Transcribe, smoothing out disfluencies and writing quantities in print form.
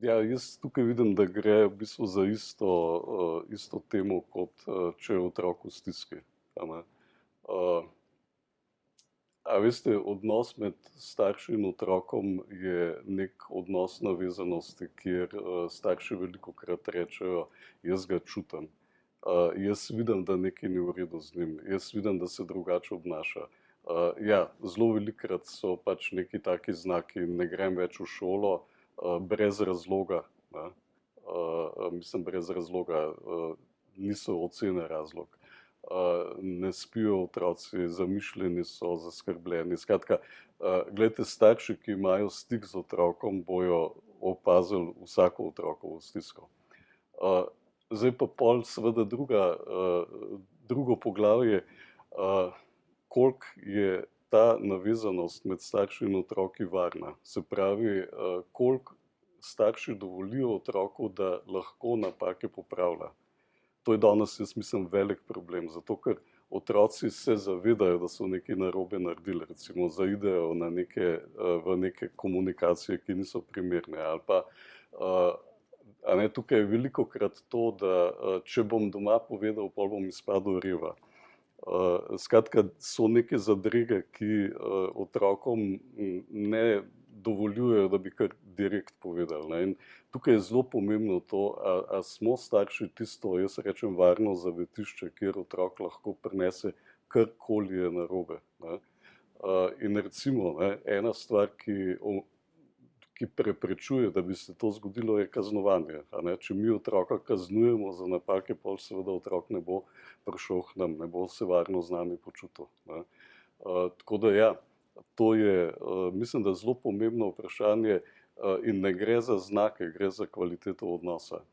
Ja, jaz tukaj vidim, da gre v bistvu za isto temo, kot če je otrok v stiski. A ne. Uh, a veste, odnos med starši in otrokom je nek odnos navezanosti, kjer starši velikokrat rečejo, jaz ga čutim. Jaz vidim, da nekaj ni v redu z njim, jaz vidim, da se drugače obnaša. Ja, zelo velikokrat so pač neki taki znaki, ne grem več v šolo, brez razloga, ne. Mislim, brez razloga, niso ocene razlog. Ne spijo otroci, zamišljeni so, zaskrbljeni. Skratka, glejte, starši, ki imajo stik z otrokom, bojo opazili vsako otrokovo stisko. Zdaj pa pol seveda drugo poglavje, koliko je ta navezanost med starši in otroki varna. Se pravi, koliko starši dovolijo otroku, da lahko napake popravlja. To je danes, jaz mislim, velik problem, zato ker otroci se zavedajo, da so nekaj narobe naredili, recimo zaidejo v neke komunikacije, ki niso primerne, ali pa a ne, tukaj je velikokrat to, da če bom doma povedal, pol bom izpadel reva. Skratka, so neke zadrege, ki otrokom ne dovoljujejo, da bi kar direkt povedali, ne. In tukaj je zelo pomembno to, a smo starši tisto, jaz rečem, varno zavetišče, kjer otrok lahko prinese karkoli je narobe, ne. In recimo, ne, ena stvar, ki preprečuje, da bi se to zgodilo, je kaznovanje. A ne? Če mi otroka kaznujemo za napake, pol seveda otrok ne bo prišel k nam, ne bo se varno z nami počutil, ne. Tako da ja, to je, mislim, da zelo pomembno vprašanje in ne gre za znake, gre za kvaliteto odnosa.